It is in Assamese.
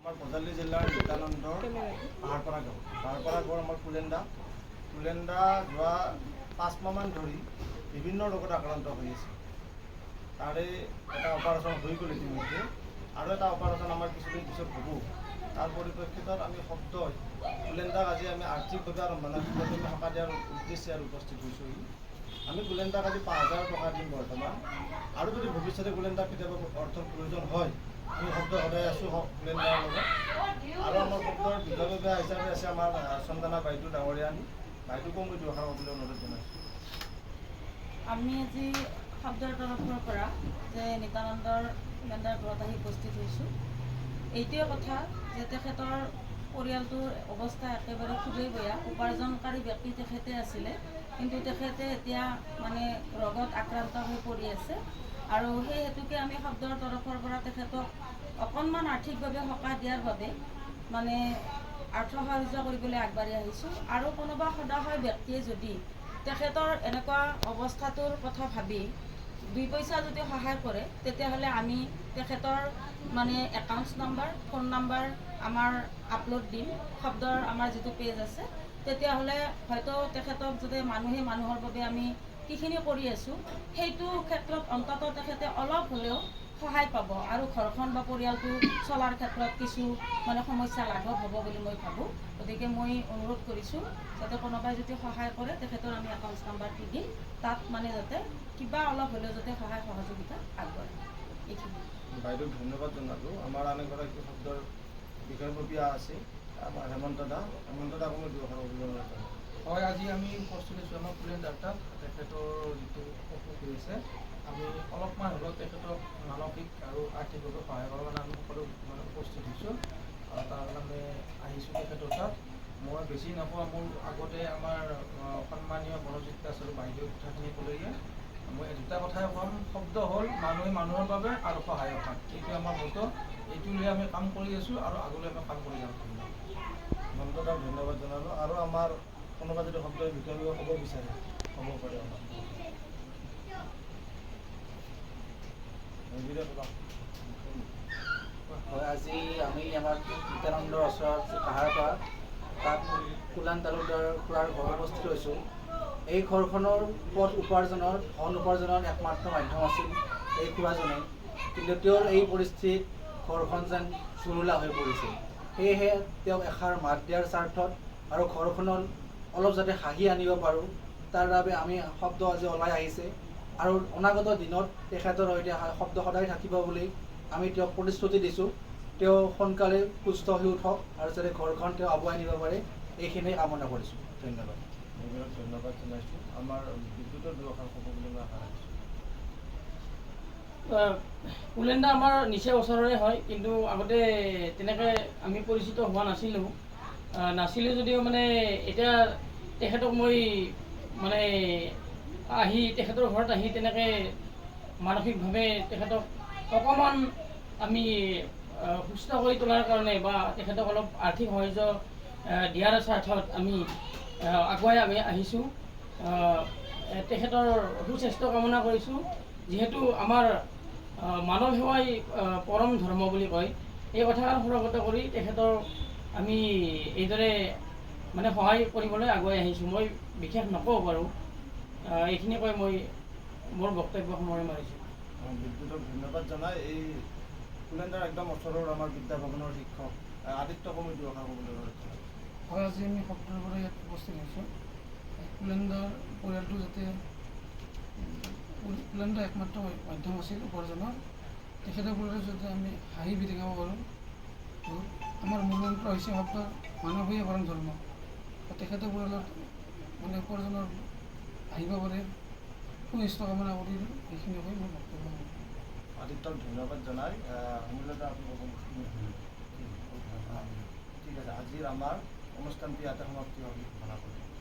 আমাৰ বজালী জিলাৰ নিত্যানন্দৰ পাহাৰপাৰা গাঁও আমাৰ কুলেণ্ডা যোৱা 5 মাহমান ধৰি বিভিন্ন ৰোগত আক্ৰান্ত হৈ আছে। তাৰে এটা অপাৰেশ্যন হৈ গ'ল ইতিমধ্যে, আৰু এটা অপাৰেশ্যন আমাৰ কিছুদিন পিছত হ'ব। তাৰ পৰিপ্ৰেক্ষিতত আমি কুলেণ্ডাক আজি আমি আৰ্থিকভাৱে আৰু মানসিকভাৱে আমি সকাহ দিয়াৰ উদ্দেশ্যে আৰু উপস্থিত হৈছোঁহি। আমি কুলেণ্ডাক আজি 5,000 টকা দিম বৰ্তমান, আৰু যদি ভৱিষ্যতে কুলেণ্ডাক কেতিয়াবা অৰ্থৰ প্ৰয়োজন হয়, আমি সদায় আছোঁ কুলেণ্ডাৰ লগত। আৰু আমাৰ শব্দৰ বিভাগীয় হিচাপে আছে আমাৰ চন্দনা বাইদেউ ডাঙৰীয়ানী, বাইদেউকো মই দুআষাৰ ক'বলৈ অনুৰোধ জনাইছোঁ। আমি আজি শব্দৰ তৰফৰ পৰা যে নিত্যানন্দৰ কুলেণ্ডাৰ ঘৰত আহি উপস্থিত হৈছোঁ। এইটোৱে কথা যে তেখেতৰ পৰিয়ালটোৰ অৱস্থা একেবাৰে খুবেই বেয়া। উপাৰ্জনকাৰী ব্যক্তি তেখেতে আছিলে, কিন্তু তেখেতে এতিয়া মানে ৰোগত আক্ৰান্ত হৈ পৰি আছে, আৰু সেই হেতুকে আমি শব্দৰ তৰফৰ পৰা তেখেতক অকণমান আৰ্থিকভাৱে সকাহ দিয়াৰ বাবে মানে আৰ্থ সাহায্য কৰিবলৈ আগবাঢ়ি আহিছোঁ। আৰু কোনোবা সদাশয় ব্যক্তিয়ে যদি তেখেতৰ এনেকুৱা অৱস্থাটোৰ কথা ভাবি 2 পইচা যদি সহায় কৰে, তেতিয়াহ'লে আমি তেখেতৰ মানে একাউণ্টছ নাম্বাৰ, ফোন নাম্বাৰ আমাৰ আপলোড দিম শব্দৰ আমাৰ যিটো পেজ আছে। তেতিয়াহ'লে হয়তো তেখেতক যদি মানুহে মানুহৰ বাবে আমি কিখিনি কৰি আছোঁ, সেইটো ক্ষেত্ৰত অন্ততঃ তেখেতে অলপ হ'লেও সহায় পাব, আৰু ঘৰখন বা পৰিয়ালটো চলাৰ ক্ষেত্ৰত কিছু মানে সমস্যা লাঘৱ হ'ব বুলি মই ভাবোঁ। গতিকে মই অনুৰোধ কৰিছোঁ যাতে কোনোবাই যদি সহায় কৰে, তেখেতৰ আমি একাউণ্টছ নাম্বাৰটো দিম, তাত মানে যাতে কিবা অলপ হ'লেও যাতে সহায় সহযোগিতা আগবঢ়ায়। এইখিনি বাইদেউক ধন্যবাদ জনালোঁ। আমাৰ আন এগৰাকী শব্দৰ বিষয়ববীয়া আছে আমাৰ হেমন্ত দাকো মই দুআষাৰ ক'বলৈ অনুৰোধ জনাইছোঁ। হয়, আজি আমি উপস্থিত হৈছোঁ আমাৰ কুলেণ্ডাৰ তাত। তেখেতৰ যিটো অসুখ হৈ আছে, আমি অলপমান হ'লেও তেখেতক মানসিক আৰু আৰ্থিকভাৱে সহায় কৰাৰ কাৰণে আমি সকলো মানে উপস্থিত হৈছোঁ। আৰু তাৰ কাৰণে আহিছোঁ তেখেতৰ তাত। মই বেছি নকওঁ, মোৰ আগতে আমাৰ সন্মানীয় মনোজিত দাস আৰু বাইদেউ কথাখিনি ক'লেয়ে। মই দুটা কথাই ক'ম, শব্দ হ'ল মানুহে মানুহৰ বাবে আৰু সহায়ক হয়। এইটো আমাৰ মতে, এইটো লৈ আমি কাম কৰি আছোঁ আৰু আগলৈ আমি কাম কৰি যাম। হেমন্তদাক ধন্যবাদ জনালোঁ। আৰু আমাৰ কোনোবা যদি শব্দৰ বিষয়ে ক'ব বিচাৰে, ক'ব পাৰে আমাক। হয়, আজি আমি আমাৰ নিত্যানন্দৰ ওচৰত পাহাৰপাৰা তাত কুলান তালুকদাৰ খুৰাৰ ঘৰত উপস্থিত হৈছোঁ। এই ঘৰখনৰ পথ উপাৰ্জনৰ ধন উপাৰ্জনৰ একমাত্ৰ মাধ্যম আছিল এই খুৰাজনে, কিন্তু তেওঁৰ এই পৰিস্থিতিত ঘৰখন যেন জুৰুলা হৈ পৰিছে। সেয়েহে তেওঁক এষাৰ মাত দিয়াৰ স্বাৰ্থত আৰু ঘৰখনত অলপ যাতে হাঁহি আনিব পাৰোঁ, তাৰ বাবে আমি শব্দ আজি ওলাই আহিছে। আৰু অনাগত দিনত তেখেতৰ সৈতে শব্দ সদায় থাকিব বুলি আমি তেওঁক প্ৰতিশ্ৰুতি দিছোঁ। তেওঁ সোনকালে সুস্থ হৈ উঠক আৰু যাতে ঘৰখন তেওঁ আগুৱাই নিব পাৰে, এইখিনিয়ে কামনা কৰিছোঁ। ধন্যবাদ। ধন্যবাদ জনাইছোঁ। আমাৰ বিদ্যুতৰ দুআষাৰ ক'ব বুলি মই আশা ৰাখিছোঁ। কুলেণ্ডা আমাৰ নিচেই ওচৰৰে হয়, কিন্তু আগতে তেনেকৈ আমি পৰিচিত হোৱা নাছিলোঁ যদিও মানে এতিয়া তেখেতক মই মানে আহি তেখেতৰ ঘৰত আহি তেনেকৈ মানসিকভাৱে তেখেতক অকণমান আমি সুস্থ কৰি তোলাৰ কাৰণে বা তেখেতক অলপ আৰ্থিক সাহাৰ্য দিয়াৰ স্বাৰ্থত আমি আগুৱাই আহিছোঁ। তেখেতৰ সুস্বাস্থ্য কামনা কৰিছোঁ। যিহেতু আমাৰ মানৱ সেৱাই পৰম ধৰ্ম বুলি কয়, এই কথাষাৰ সুৰগত কৰি তেখেতৰ আমি এইদৰে মানে সহায় কৰিবলৈ আগুৱাই আহিছোঁ। মই বিশেষ নকওঁ বাৰু, এইখিনি কৈ মই মোৰ বক্তব্য সামৰণি মাৰিছোঁ। বিদ্যুতক ধন্যবাদ জনাই এই কুলেণ্ডাৰ একদম ওচৰৰ আমাৰ বিদ্যাভৱনৰ শিক্ষক আদিত্য কমিটি দুআষাৰ ক'বলৈ অনুৰোধ জনাইছোঁ। হয়, আজি আমি শব্দৰ পৰা ইয়াত উপস্থিত হৈছোঁ। কুলেণ্ডাৰ পৰিয়ালটো যাতে কুলেণ্ডা একমাত্ৰ মাধ্যম আছিল উপাৰ্জনৰ, তেখেতৰ পৰিয়ালত যাতে আমি হাঁহি বিৰিঙাব পাৰোঁ। আমাৰ মূল মন্ত্ৰ হৈছে শব্দৰ মানৱীয় পৰম ধৰ্ম। তেখেতৰ পৰিয়ালত মানে উপাৰ্জনৰ আহিব পাৰে, সুনিশ্চিত কামনা কৰি এইখিনি কৈ মোৰ বক্তব্য। আদিত্যক ধন্যবাদ জনাই অমূল্যদা আপুনি ক'ব। ঠিক আছে, আজিৰ আমাৰ অনুষ্ঠানটি ইয়াতে সমাপ্তি হ'ব বুলি ঘোষণা কৰিছোঁ।